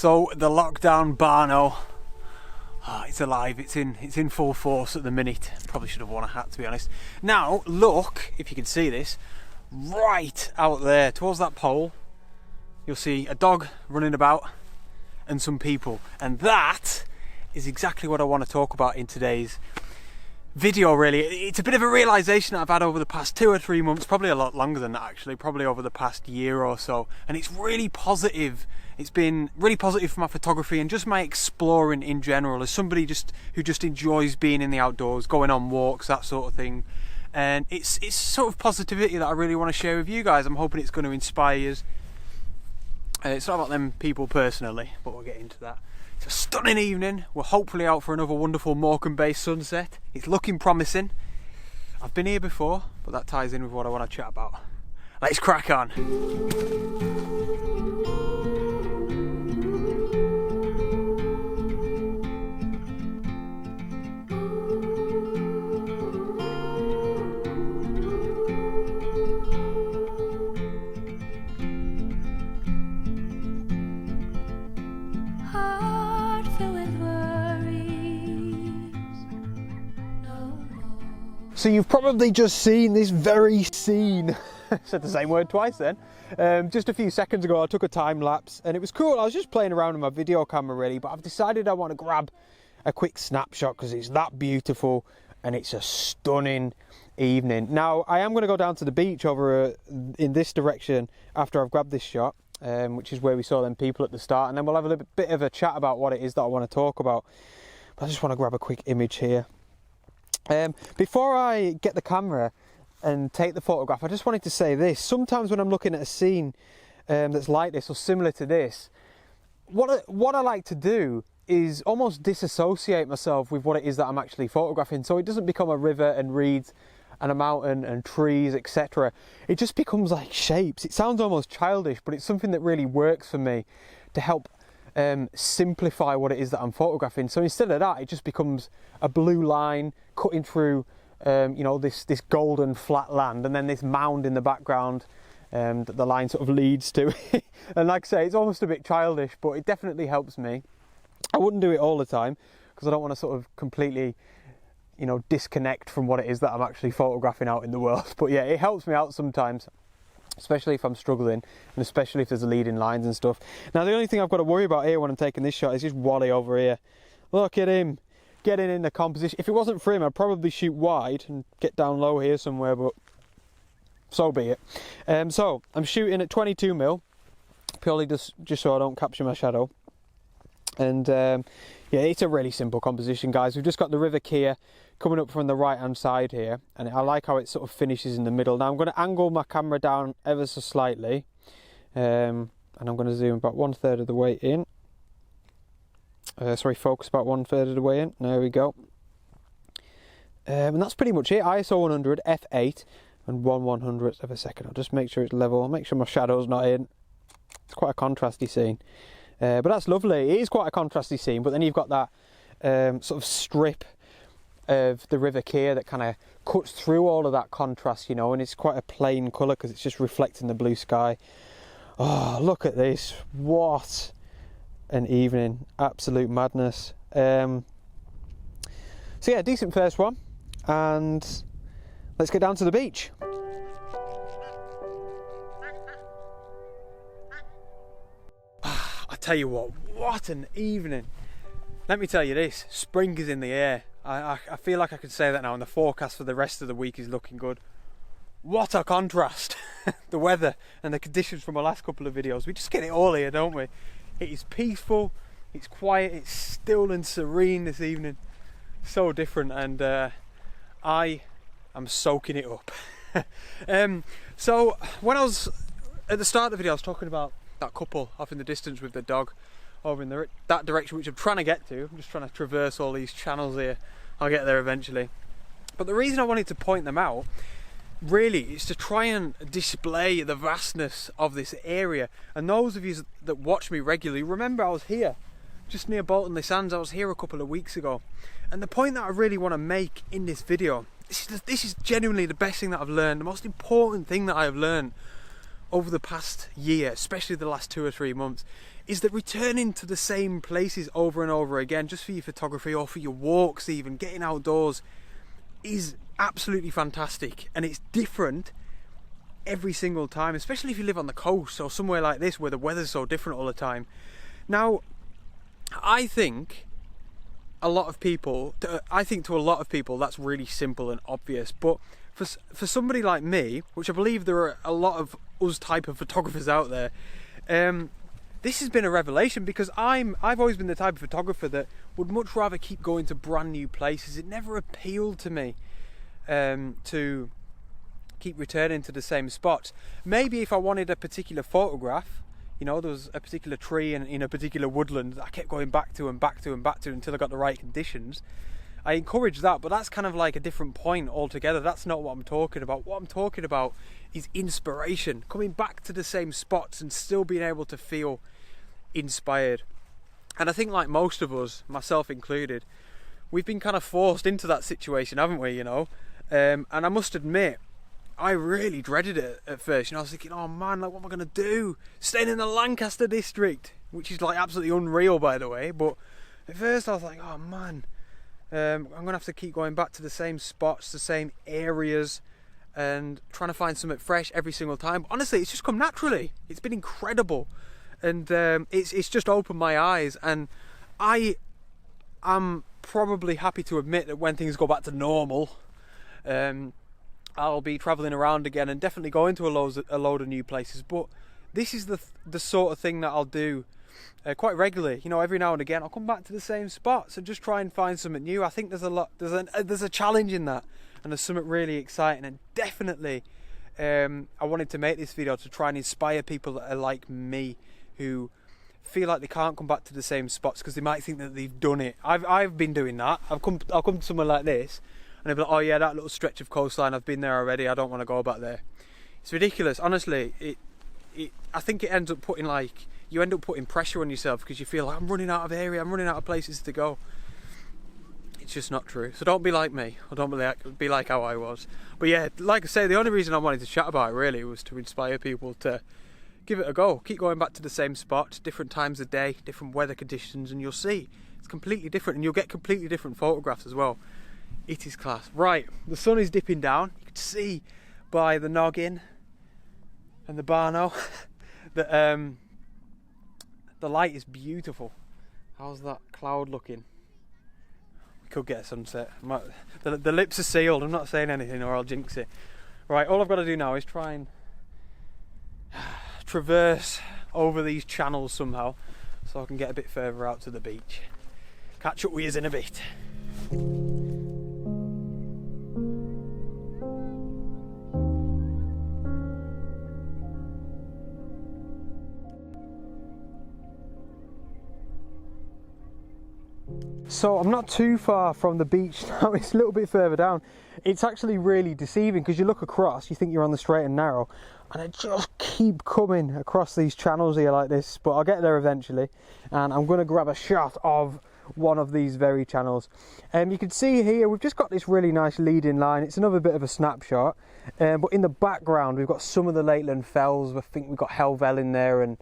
So the lockdown Barno, it's alive, it's in full force at the minute. Probably should have worn a hat, to be honest. Now look, if you can see this, right out there towards that pole, you'll see a dog running about and some people, and that is exactly what I want to talk about in today's video. Really, it's a bit of a realization that I've had over the past 2 or 3 months, probably a lot longer than that actually, probably over the past year or so, and it's really positive. It's been really positive for my photography and just my exploring in general, as somebody who just enjoys being in the outdoors, going on walks, that sort of thing. And it's sort of positivity that I really want to share with you guys. I'm hoping it's going to inspire you. It's not about them people personally, but we'll get into that. It's a stunning evening. We're hopefully out for another wonderful Morecambe-based sunset. It's looking promising. I've been here before, but that ties in with what I want to chat about. Let's crack on. So you've probably just seen this very scene. Said the same word twice then. Just a few seconds ago I took a time lapse and it was cool. I was just playing around with my video camera really, but I've decided I want to grab a quick snapshot because it's that beautiful and it's a stunning evening. Now I am going to go down to the beach over in this direction after I've grabbed this shot, which is where we saw them people at the start, and then we'll have a little bit of a chat about what it is that I want to talk about. But I just want to grab a quick image here. Before I get the camera and take the photograph, I just wanted to say this. Sometimes when I'm looking at a scene that's like this or similar to this, what I like to do is almost disassociate myself with what it is that I'm actually photographing, so it doesn't become a river and reeds and a mountain and trees, etc. It just becomes like shapes. It sounds almost childish, but it's something that really works for me to help simplify what it is that I'm photographing. So instead of that, it just becomes a blue line cutting through you know, this golden flat land, and then this mound in the background that the line sort of leads to. And like I say, it's almost a bit childish, but it definitely helps me. I wouldn't do it all the time because I don't want to sort of completely, you know, disconnect from what it is that I'm actually photographing out in the world. But yeah, it helps me out sometimes, especially if I'm struggling, and especially if there's leading lines and stuff. Now the only thing I've got to worry about here when I'm taking this shot is just Wally over here. Look at him getting in the composition. If it wasn't for him, I'd probably shoot wide and get down low here somewhere, but so be it. So I'm shooting at 22mm, purely just so I don't capture my shadow. And yeah, it's a really simple composition, guys. We've just got the River Keir coming up from the right hand side here, and I like how it sort of finishes in the middle. Now I'm going to angle my camera down ever so slightly, and I'm going to zoom about 1/3 of the way in. Sorry, focus about 1/3 of the way in. There we go. And that's pretty much it. ISO 100, f8, and 1/100th of a second. I'll just make sure it's level. I'll make sure my shadow's not in. It's quite a contrasty scene. But that's lovely. It is quite a contrasty scene, but then you've got that sort of strip of the River Keir that kind of cuts through all of that contrast, you know, and it's quite a plain colour because it's just reflecting the blue sky. Oh, look at this. What an evening. Absolute madness. So yeah, decent first one, and let's get down to the beach. I tell you what an evening. Let me tell you this, spring is in the air. I feel like I could say that now, and the forecast for the rest of the week is looking good. What a contrast. The weather and the conditions from our last couple of videos. We just get it all here, don't we? It is peaceful, it's quiet, it's still and serene this evening. So different, and I am soaking it up. So when I was at the start of the video, I was talking about that couple off in the distance with the dog over in that direction, which I'm trying to get to. I'm just trying to traverse all these channels here. I'll get there eventually. But the reason I wanted to point them out really is to try and display the vastness of this area. And those of you that watch me regularly remember I was here just near Bolton Le Sands. I was here a couple of weeks ago, and the point that I really want to make in this video, this is genuinely the best thing that I've learned, the most important thing that I have learned over the past year, especially the last 2 or 3 months, is that returning to the same places over and over again, just for your photography or for your walks even, getting outdoors, is absolutely fantastic. And it's different every single time, especially if you live on the coast or somewhere like this where the weather's so different all the time. Now, I think to a lot of people that's really simple and obvious, but for somebody like me, which I believe there are a lot of us type of photographers out there, this has been a revelation, because I've always been the type of photographer that would much rather keep going to brand new places. It never appealed to me to keep returning to the same spots. Maybe if I wanted a particular photograph, you know, there was a particular tree in a particular woodland that I kept going back to and back to and back to until I got the right conditions, I encourage that, but that's kind of like a different point altogether. That's not what I'm talking about. What I'm talking about is inspiration, coming back to the same spots and still being able to feel inspired. And I think, like most of us, myself included, we've been kind of forced into that situation, haven't we, you know? And I must admit, I really dreaded it at first. You know, I was thinking, oh man, like, what am I going to do? Staying in the Lancaster district, which is like absolutely unreal, by the way. But at first I was like, oh man, I'm going to have to keep going back to the same spots, the same areas, and trying to find something fresh every single time. But honestly, it's just come naturally. It's been incredible. And it's just opened my eyes. And I am probably happy to admit that when things go back to normal, I'll be travelling around again and definitely going to a load of new places. But this is the sort of thing that I'll do quite regularly. You know, every now and again I'll come back to the same spots and just try and find something new. I think there's a challenge in that, and there's something really exciting. And definitely I wanted to make this video to try and inspire people that are like me, who feel like they can't come back to the same spots because they might think that they've done it. I've been doing that. I'll come to somewhere like this and they'll be like, oh yeah, that little stretch of coastline, I've been there already, I don't want to go back there. It's ridiculous, honestly. I think it ends up putting, like, you end up putting pressure on yourself because you feel like, I'm running out of area, I'm running out of places to go. It's just not true. So don't be like me, or don't be like how I was. But yeah, like I say, the only reason I wanted to chat about it really was to inspire people to give it a go. Keep going back to the same spot, different times of day, different weather conditions, and you'll see it's completely different, and you'll get completely different photographs as well. It is class. Right, the sun is dipping down. You can see by the noggin and the Barno that the light is beautiful. How's that cloud looking? We could get a sunset. The lips are sealed. I'm not saying anything or I'll jinx it. Right, all I've got to do now is try and traverse over these channels somehow so I can get a bit further out to the beach. Catch up with you in a bit. So I'm not too far from the beach now, it's a little bit further down. It's actually really deceiving because you look across, you think you're on the straight and narrow, and I just keep coming across these channels here like this, but I'll get there eventually, and I'm going to grab a shot of one of these very channels. You can see here we've just got this really nice leading line. It's another bit of a snapshot, but in the background we've got some of the Lakeland Fells. I think we've got Helvell in there, and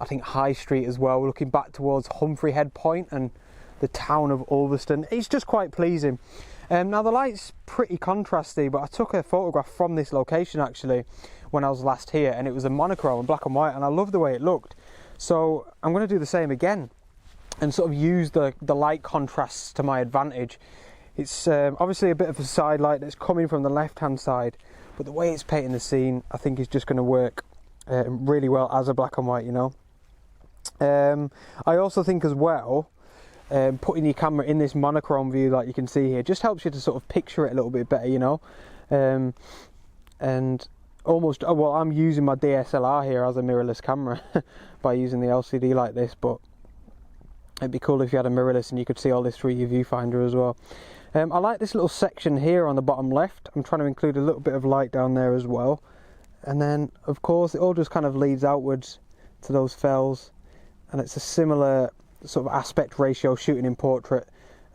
I think High Street as well. We're looking back towards Humphrey Head Point and the town of Ulverston. It's just quite pleasing. Now the light's pretty contrasty, but I took a photograph from this location actually when I was last here, and it was a monochrome in black and white, and I love the way it looked. So I'm going to do the same again and sort of use the light contrasts to my advantage. It's obviously a bit of a side light that's coming from the left hand side, but the way it's painting the scene I think is just going to work really well as a black and white, you know. I also think as well, putting your camera in this monochrome view like you can see here just helps you to sort of picture it a little bit better, you know. And almost, well, I'm using my DSLR here as a mirrorless camera by using the LCD like this, but it'd be cool if you had a mirrorless and you could see all this through your viewfinder as well. I like this little section here on the bottom left. I'm trying to include a little bit of light down there as well, and then of course it all just kind of leads outwards to those fells, and it's a similar sort of aspect ratio shooting in portrait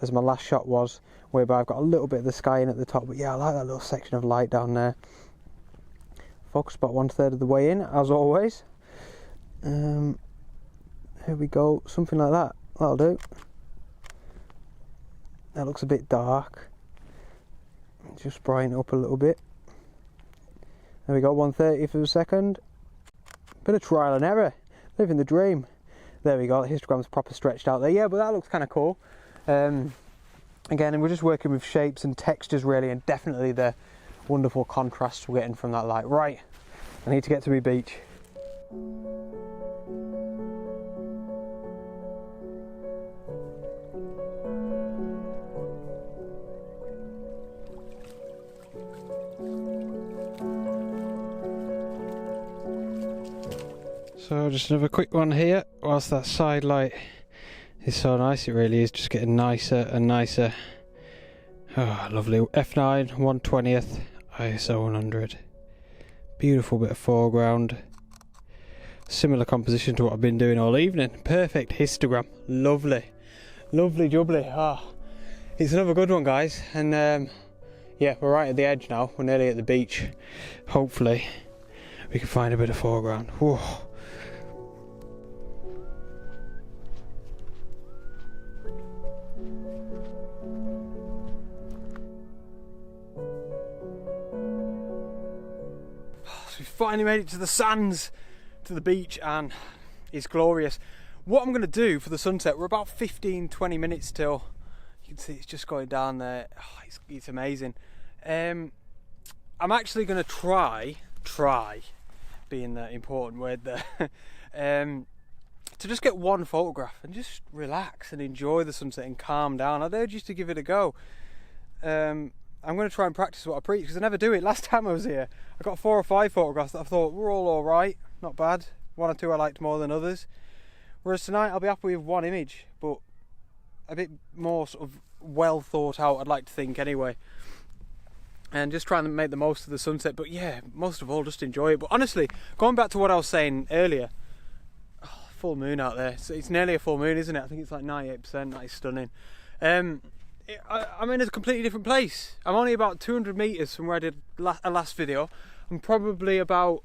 as my last shot was, whereby I've got a little bit of the sky in at the top. But yeah, I like that little section of light down there. Focus about 1/3 of the way in, as always. Here we go, something like that. That'll do. That looks a bit dark. Just brighten it up a little bit. There we go, 1/30th of a second. Bit of trial and error. Living the dream. There we go, the histogram's proper stretched out there. Yeah, but that looks kind of cool. Again, and we're just working with shapes and textures really, and definitely the wonderful contrasts we're getting from that light. Right, I need to get to my beach. So just another quick one here, whilst that side light is so nice, it really is just getting nicer and nicer. Oh, lovely. F9, 1/20th, ISO 100. Beautiful bit of foreground. Similar composition to what I've been doing all evening. Perfect histogram. Lovely. Lovely jubbly. Ah, it's another good one, guys. And yeah, we're right at the edge now. We're nearly at the beach. Hopefully we can find a bit of foreground. Whoa. We finally made it to the sands, to the beach, and it's glorious. What I'm going to do for the sunset, we're about 15-20 minutes till. You can see it's just going down there. Oh, it's amazing. I'm actually going to try being the important word there, to just get one photograph and just relax and enjoy the sunset and calm down. I'd urge you to give it a go. I'm going to try and practice what I preach, because I never do it. Last time I was here, I got 4 or 5 photographs that I thought were all alright, not bad. 1 or 2 I liked more than others. Whereas tonight I'll be happy with 1 image, but a bit more sort of well thought out, I'd like to think anyway. And just trying to make the most of the sunset, but yeah, most of all just enjoy it. But honestly, going back to what I was saying earlier, full moon out there. So it's nearly a full moon, isn't it? I think it's like 98%, that is stunning. I'm in a completely different place. I'm only about 200 metres from where I did a last video. I'm probably about,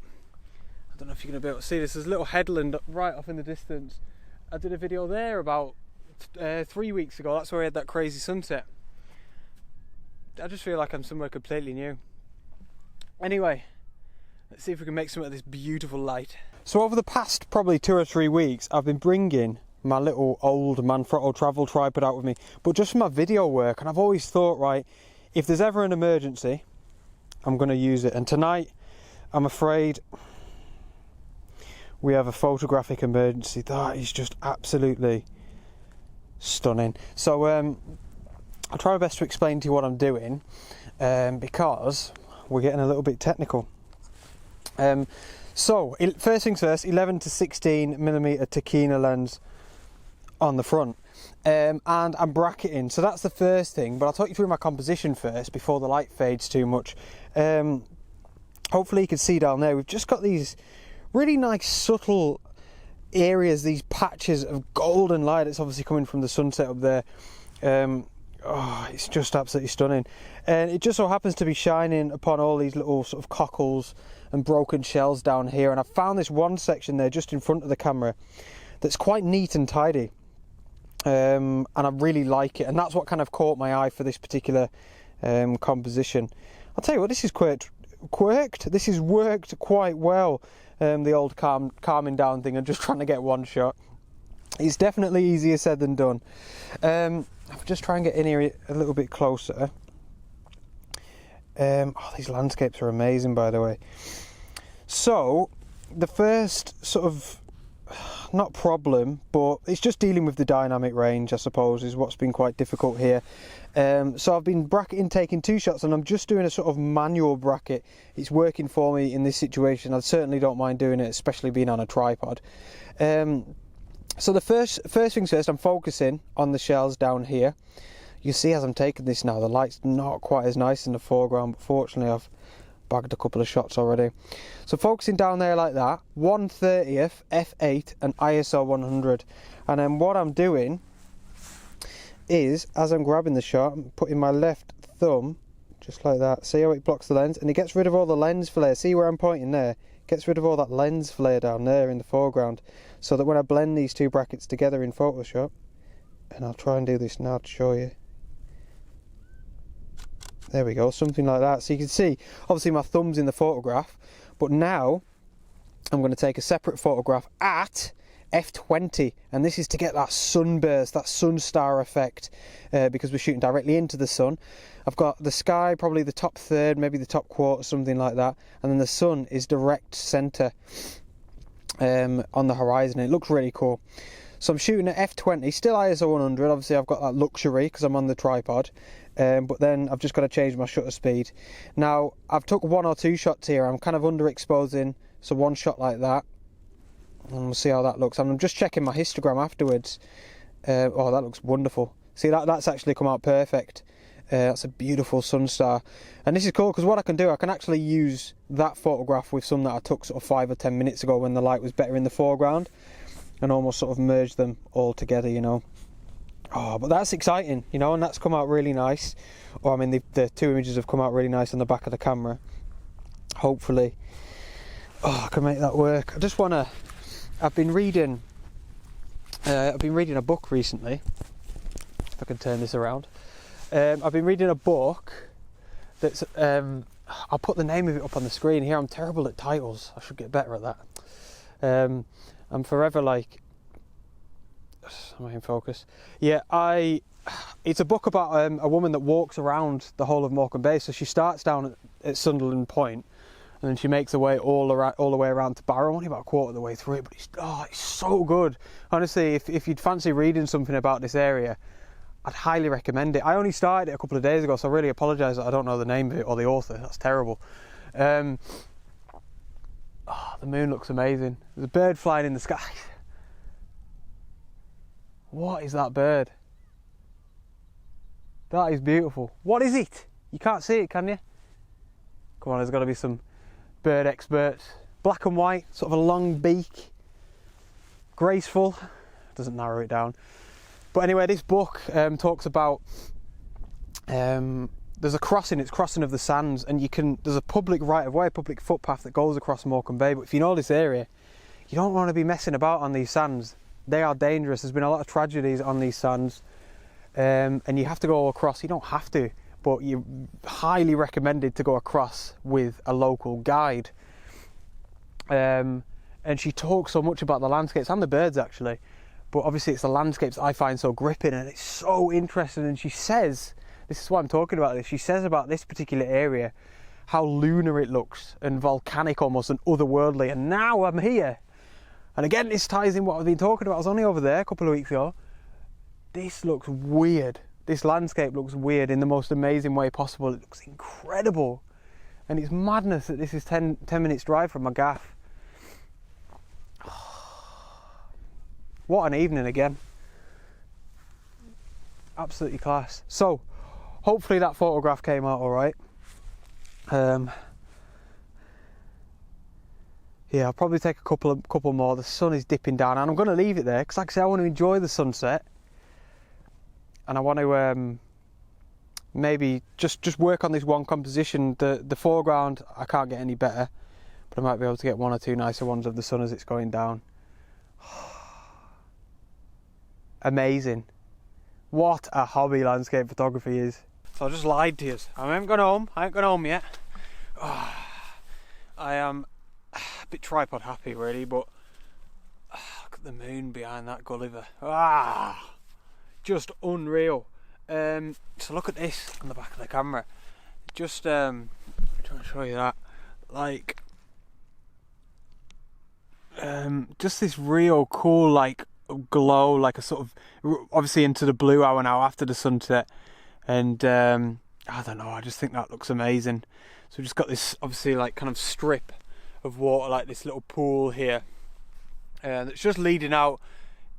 I don't know if you're going to be able to see this, there's a little headland right off in the distance. I did a video there about 3 weeks ago. That's where I had that crazy sunset. I just feel like I'm somewhere completely new. Anyway, let's see if we can make some of this beautiful light. So over the past probably 2 or 3 weeks, I've been bringing my little old Manfrotto travel tripod out with me, but just for my video work. And I've always thought, right, if there's ever an emergency, I'm going to use it. And tonight, I'm afraid we have a photographic emergency. That is just absolutely stunning. So I'll try my best to explain to you what I'm doing, because we're getting a little bit technical. So first things first, 11 to 16mm Tacchina lens on the front, and I'm bracketing, so that's the first thing. But I'll talk you through my composition first before the light fades too much. Hopefully you can see down there, we've just got these really nice subtle areas, these patches of golden light. It's obviously coming from the sunset up there. Oh, it's just absolutely stunning, and it just so happens to be shining upon all these little sort of cockles and broken shells down here. And I found this one section there just in front of the camera that's quite neat and tidy, and I really like it, and that's what kind of caught my eye for this particular composition. I'll tell you what, this is quirked. This has worked quite well, the old calming down thing and just trying to get one shot. It's definitely easier said than done. I'll just try and get in here a little bit closer. Oh, these landscapes are amazing, by the way. So the first sort of, not problem, but it's just dealing with the dynamic range, I suppose, is what's been quite difficult here. So I've been bracketing, taking 2 shots, and I'm just doing a sort of manual bracket. It's working for me in this situation. I certainly don't mind doing it, especially being on a tripod. So the first things first, I'm focusing on the shells down here. You see as I'm taking this now, the light's not quite as nice in the foreground, but fortunately I've bagged a couple of shots already. So focusing down there like that, 1/30th, f8 and ISO 100. And then what I'm doing is, as I'm grabbing the shot, I'm putting my left thumb just like that. See how it blocks the lens? And it gets rid of all the lens flare. See where I'm pointing there? Gets rid of all that lens flare down there in the foreground, so that when I blend these two brackets together in Photoshop, and I'll try and do this now to show you. There we go, something like that. So you can see, obviously my thumb's in the photograph, but now I'm going to take a separate photograph at f20, and this is to get that sunburst, that sun star effect, because we're shooting directly into the sun. I've got the sky, probably the top third, maybe the top quarter, something like that, and then the sun is direct centre on the horizon. It looks really cool. So I'm shooting at f20, still ISO 100. Obviously I've got that luxury because I'm on the tripod, but then I've just got to change my shutter speed. Now I've took 1 or 2 shots here. I'm kind of underexposing, so 1 shot like that, and we'll see how that looks. And I'm just checking my histogram afterwards. Oh, that looks wonderful. See, that's actually come out perfect. That's a beautiful sun star, and this is cool because what I can do, I can actually use that photograph with some that I took sort of 5 or 10 minutes ago when the light was better in the foreground, and almost sort of merge them all together, you know. Oh, but that's exciting, you know, and that's come out really nice. Or I mean, the 2 images have come out really nice on the back of the camera. Hopefully, I can make that work. I just want to. I've been reading a book recently. If I can turn this around. I've been reading a book that's. I'll put the name of it up on the screen here. I'm terrible at titles. I should get better at that. I'm forever like. Am I in focus? Yeah, it's a book about a woman that walks around the whole of Morecambe Bay. So she starts down at Sunderland Point, and then she makes her way all the way around to Barrow. I'm only about a quarter of the way through it, but it's so good. Honestly, if you'd fancy reading something about this area, I'd highly recommend it. I only started it a couple of days ago, so I really apologise that I don't know the name of it or the author. That's terrible. The moon looks amazing. There's a bird flying in the sky. What is that bird? That is beautiful. What is it? You can't see it, can you? Come on, there's got to be some bird experts. Black and white, sort of a long beak. Graceful. Doesn't narrow it down. But anyway, this book talks about there's a crossing. It's crossing of the sands, and there's a public right of way, a public footpath that goes across Morecambe Bay. But if you know this area, you don't want to be messing about on these sands. They are dangerous. There's been a lot of tragedies on these sands, and you have to go across. You don't have to, but you're highly recommended to go across with a local guide. And she talks so much about the landscapes and the birds, actually, but obviously it's the landscapes I find so gripping, and it's so interesting. And she says, this is why I'm talking about this, she says about this particular area how lunar it looks and volcanic almost and otherworldly, and now I'm here. And again, this ties in what I've been talking about. I was only over there a couple of weeks ago. This looks weird. This landscape looks weird in the most amazing way possible. It looks incredible. And it's madness that this is 10 minutes drive from my gaff. What an evening again. Absolutely class. So, hopefully that photograph came out all right. Yeah, I'll probably take a couple more. The sun is dipping down, and I'm going to leave it there because, like I say, I want to enjoy the sunset, and I want to maybe just work on this one composition. The foreground, I can't get any better, but I might be able to get 1 or 2 nicer ones of the sun as it's going down. Amazing. What a hobby landscape photography is. So I just lied to you. I haven't gone home. I ain't gone home yet. I am a bit tripod happy really, but look at the moon behind that Gulliver. Just unreal. So look at this on the back of the camera. Just I'm trying to show you that, like just this real cool like glow, like a sort of obviously into the blue hour now after the sunset, and I don't know, I just think that looks amazing. So we've just got this obviously like kind of strip of water, like this little pool here, that's just leading out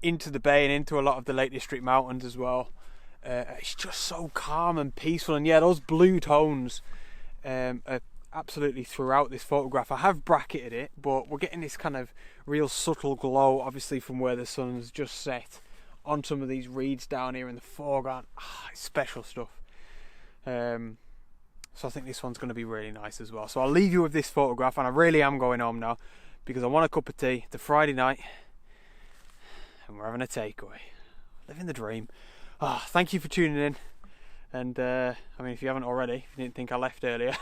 into the bay and into a lot of the Lake District mountains as well. It's just so calm and peaceful, and yeah, those blue tones are absolutely throughout this photograph. I have bracketed it, but we're getting this kind of real subtle glow, obviously from where the sun's just set on some of these reeds down here in the foreground. It's special stuff. So I think this one's going to be really nice as well. So I'll leave you with this photograph, and I really am going home now because I want a cup of tea. It's a Friday night and we're having a takeaway. Living the dream. Oh, thank you for tuning in. And I mean, if you haven't already, if you didn't think I left earlier,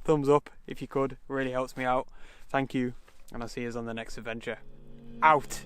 thumbs up if you could. It really helps me out. Thank you. And I'll see you on the next adventure. Out.